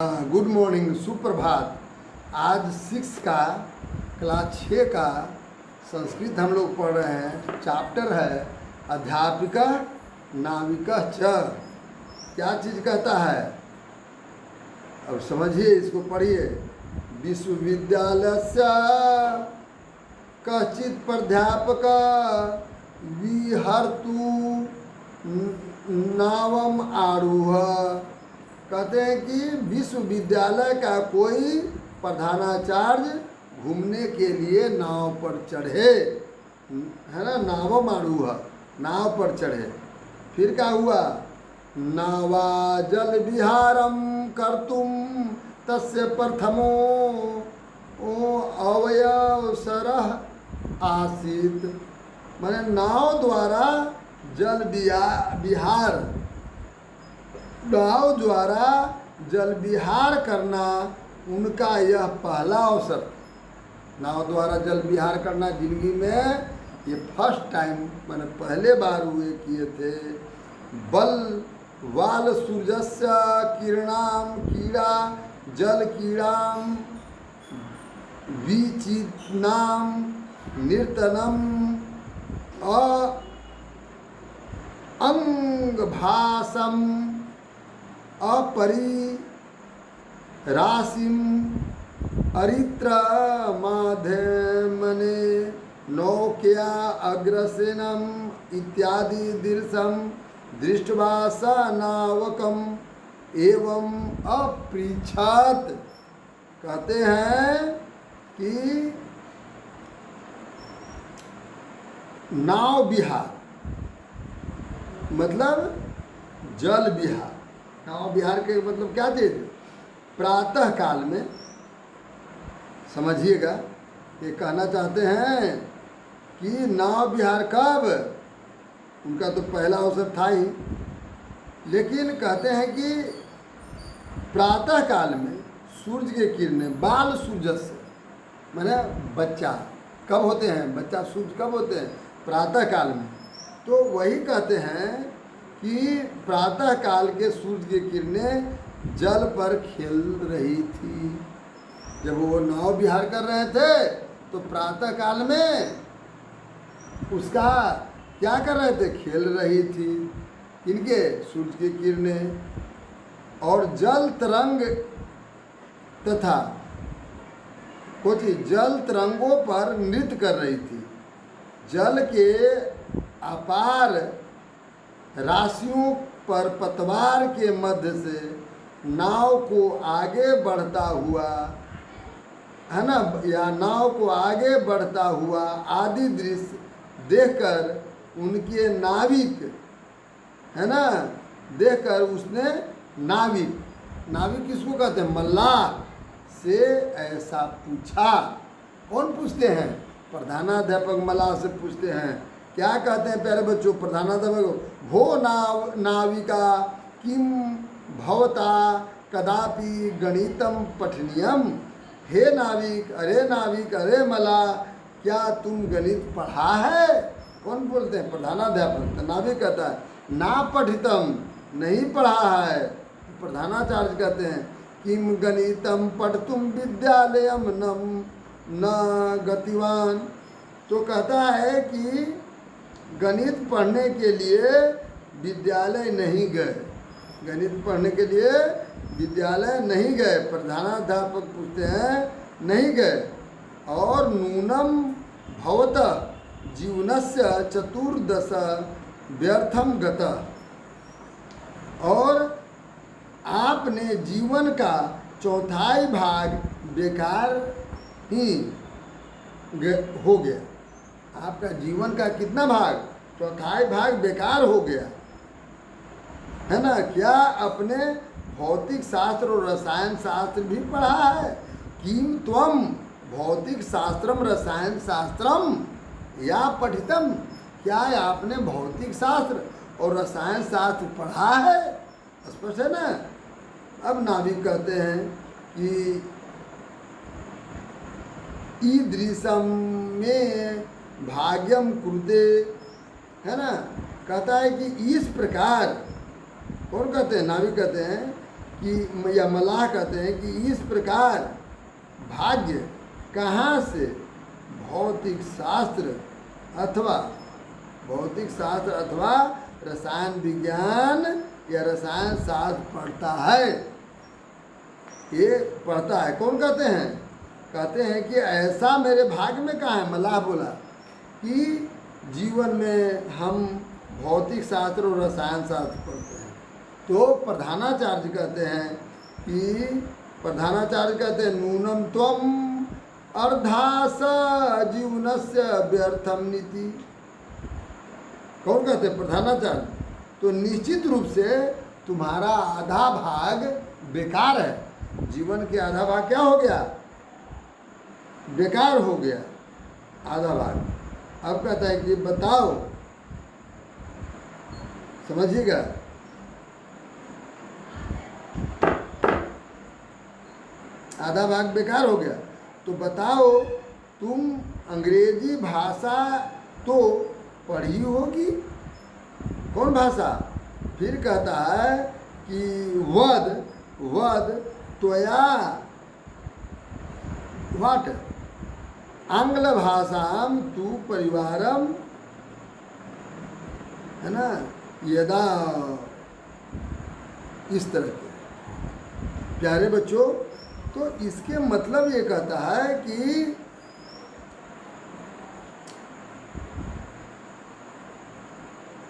Good morning, सुप्रभात। आज 6 का क्लास 6 का संस्कृत हम लोग पढ़ रहे हैं। चैप्टर है अध्यापिका नाविका च। क्या चीज़ कहता है, अब समझिए, इसको पढ़िए। विश्वविद्यालय से कश्चित प्राध्यापक विहर्तु नावम आरूह। कहते हैं कि विश्वविद्यालय का कोई प्रधानाचार्य घूमने के लिए नाव पर चढ़े, है ना। नावम आरूह, नाव पर चढ़े। फिर क्या हुआ, नावा जल विहारम कर्तुम तस्य प्रथमो अवयवसरः आसीत। माने नाव द्वारा जल विहार, नाव द्वारा जल विहार करना उनका यह पहला अवसर। नाव द्वारा जल विहार करना जिंदगी में ये फर्स्ट टाइम, मैंने पहले बार हुए किए थे। बल वाल सूर्यस्य किरणाम कीड़ा जल कीड़ाम विचिनाम निर्तनम अंगभासम अपरि राशिम अरित्र माध्यमने नौक्या अग्रसेनम इत्यादि दृश्यम दृष्ट्वा स नावकम एवं अपृच्छत। कहते हैं कि नाव विहार मतलब जल विहार। नाव विहार के मतलब क्या चीज़, प्रातः काल में, समझिएगा, ये कहना चाहते हैं कि नाव विहार कब, उनका तो पहला अवसर था ही, लेकिन कहते हैं कि प्रातः काल में सूर्य के किरणें बाल सूर्य से, माने बच्चा कब होते हैं, बच्चा सूर्य कब होते हैं, प्रातः काल में। तो वही कहते हैं कि प्रातः काल के सूर्य की किरणें जल पर खेल रही थी। जब वो नाव विहार कर रहे थे तो प्रातः काल में उसका क्या कर रहे थे, खेल रही थी इनके सूर्य की किरणें, और जल तरंग तथा कुछ जल तरंगों पर नृत्य कर रही थी। जल के अपार राशियों पर पतवार के मध्य से नाव को आगे बढ़ता हुआ, है ना, या नाव को आगे बढ़ता हुआ आदि दृश्य देखकर उनके नाविक, है ना, देखकर उसने नाविक, नाविक किसको कहते हैं, मल्लाह से ऐसा पूछा। कौन पूछते हैं, प्रधानाध्यापक मल्लाह से पूछते हैं। क्या कहते हैं प्यारे बच्चों, प्रधानाध्यापक, भो नाविका किम भवता कदापि गणितम पठनीयम। हे नाविक, अरे नाविक, अरे मल्लाह, क्या तुम गणित पढ़ा है। कौन बोलते हैं, प्रधानाध्यापक। तो नाविक कहता है ना पठितम, नहीं पढ़ा है। प्रधानाचार्य कहते हैं किम गणितम पठतुम विद्यालयम न गतिवान। तो कहता है कि गणित पढ़ने के लिए विद्यालय नहीं गए, गणित पढ़ने के लिए विद्यालय नहीं गए। प्रधानाध्यापक पूछते हैं नहीं गए। और नूनम भवत जीवनस्य चतुर्दश व्यर्थम गतः, और आपने जीवन का चौथाई भाग बेकार ही हो गया। आपका जीवन का कितना भाग, चौथाई भाग बेकार हो गया, है ना। क्या अपने भौतिक शास्त्र और रसायन शास्त्र भी पढ़ा है। किम त्वम भौतिक शास्त्रम रसायन शास्त्रम या पठितम। क्या आपने भौतिक शास्त्र और रसायन शास्त्र पढ़ा है, स्पष्ट है ना। अब नाविक कहते हैं कि ईदृशम में भाग्यम कुरुते, है ना। कहता है कि इस प्रकार, कौन कहते हैं, नाविक कहते हैं कि या मल्लाह कहते हैं कि इस प्रकार भाग्य कहाँ से भौतिक शास्त्र अथवा रसायन विज्ञान या रसायन शास्त्र पढ़ता है। ये पढ़ता है कौन कहते हैं? कहते हैं कि ऐसा मेरे भाग्य में कहाँ है। मल्लाह बोला कि जीवन में हम भौतिक शास्त्र और रसायन शास्त्र पढ़ते हैं। तो प्रधानाचार्य कहते हैं नूनम त्वम अर्धास जीवनस्य व्यर्थम नीति। कौन कहते हैं? प्रधानाचार्य। तो निश्चित रूप से तुम्हारा आधा भाग बेकार है। जीवन के आधा भाग क्या हो गया? बेकार हो गया आधा भाग। अब कहता है कि बताओ, समझिएगा, आधा भाग बेकार हो गया। तो बताओ, तुम अंग्रेजी भाषा तो पढ़ी होगी। कौन भाषा? फिर कहता है कि वद त्वया वाट आंग्ल भाषाम तू परिवारम, है ना, यदा। इस तरह के प्यारे बच्चों, तो इसके मतलब ये कहता है कि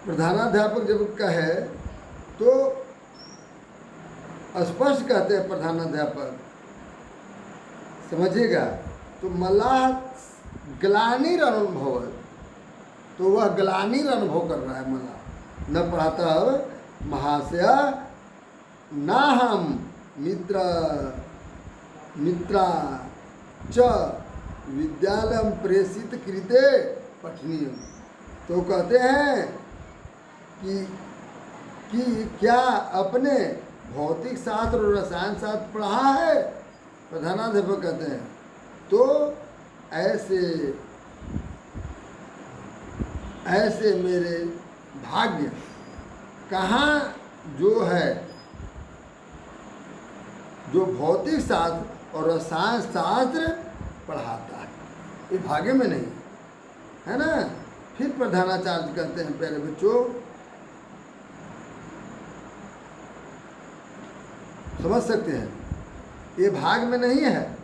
प्रधानाध्यापक जब कहे तो स्पष्ट कहते हैं प्रधानाध्यापक, समझिएगा। तो मल्लाह ग्लानिर अनुभव, तो वह ग्लानिर अनुभव कर रहा है मल्लाह। न पढ़ाता महाशय ना हम मित्रा च विद्यालय प्रेषित कृते पठनीय। तो कहते हैं कि क्या अपने भौतिक शास्त्र और रसायन शास्त्र पढ़ा है? प्रधानाध्यापक कहते हैं तो ऐसे मेरे भाग्य कहाँ जो है, जो भौतिक शास्त्र और रसायन शास्त्र पढ़ाता है, ये भाग्य में नहीं है ना। फिर प्रधानाचार्य कहते हैं प्यारे बच्चों, समझ सकते हैं, ये भाग में नहीं है।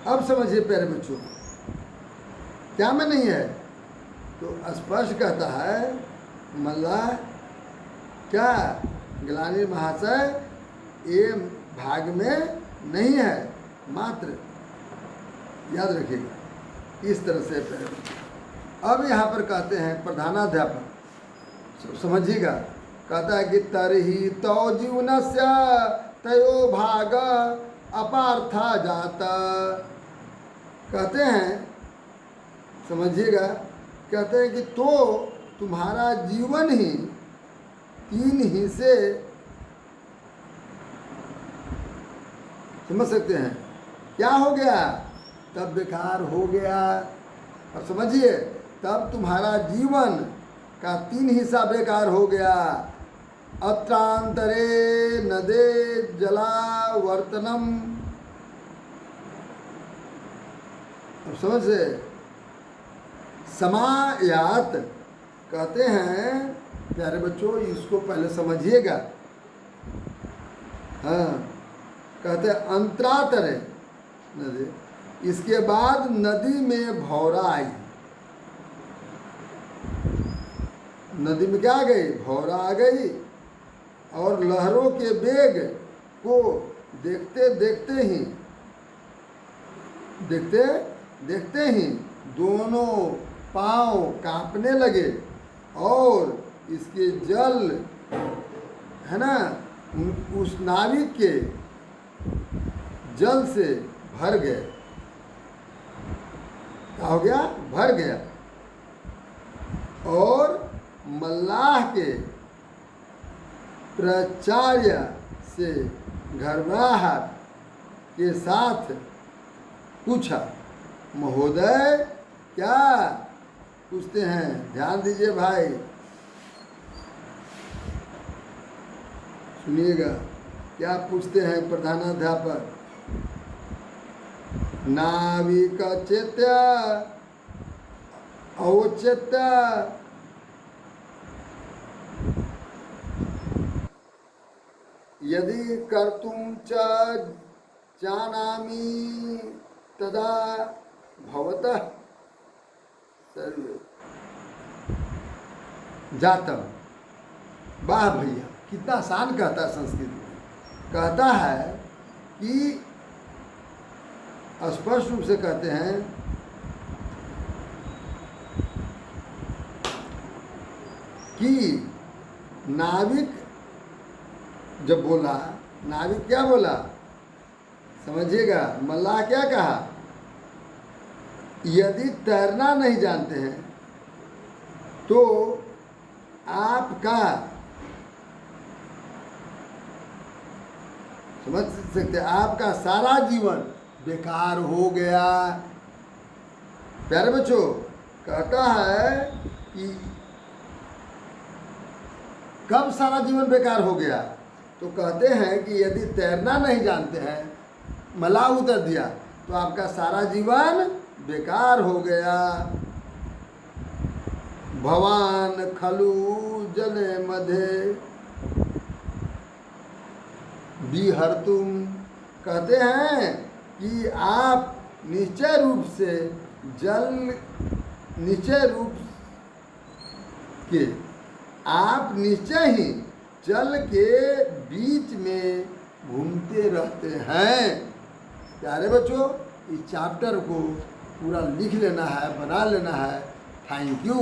अब समझिए प्यारे बच्चों, क्या में नहीं है? तो स्पष्ट कहता है मल्लाह, क्या ग्लानि महाशय, ये भाग में नहीं है, मात्र याद रखिएगा। इस तरह से प्यारे बच्चों। अब यहाँ पर कहते हैं प्रधानाध्यापक, समझिएगा, कहता है कि तरही तो जीवनस्य तयो भाग अपार्था जाता। कहते हैं, समझिएगा, कहते हैं कि तो तुम्हारा जीवन ही तीन हिस्से, समझ सकते हैं, क्या हो गया? तब बेकार हो गया। अब समझिए, तब तुम्हारा जीवन का तीन हिस्सा बेकार हो गया। अत्रांतरे नदे जलावर्तनम। अब समझ से समायात कहते हैं प्यारे बच्चों, इसको पहले समझिएगा। हाँ, कहते हैं अंतरातरे नदी, इसके बाद नदी में भौरा आई। नदी में क्या आ गई? भौरा आ गई। और लहरों के वेग को देखते देखते ही दोनों पांव कांपने लगे और इसके जल, है ना, उस नाविक के जल से भर गए। क्या हो गया? भर गया। और मल्लाह के प्राचार्य से घबराहट के साथ पूछा, महोदय, क्या पूछते हैं? ध्यान दीजिए भाई, सुनिएगा क्या पूछते हैं प्रधानाध्यापक। नाविक चेत्या औचित्य यदि कर्तुं च जानामि तदा भवतः सर्वे जातम। वाह भैया, कितना आसान कहता है संस्कृत में। कहता है कि स्पष्ट रूप से कहते हैं कि नाविक जब बोला, नाविक क्या बोला समझिएगा, मल्लाह क्या कहा, यदि तैरना नहीं जानते हैं तो आपका, समझ सकते हैं, आपका सारा जीवन बेकार हो गया। प्यारे बच्चों, कहता है कि कब सारा जीवन बेकार हो गया, तो कहते हैं कि यदि तैरना नहीं जानते हैं, मलाह उतर दिया, तो आपका सारा जीवन बेकार हो गया। भवान खलु जले मध्य विहर्तुम। कहते हैं कि आप निश्चय रूप से आप निश्चय ही जल के बीच में घूमते रहते हैं। प्यारे बच्चों, इस चैप्टर को पूरा लिख लेना है, बना लेना है। Thank you.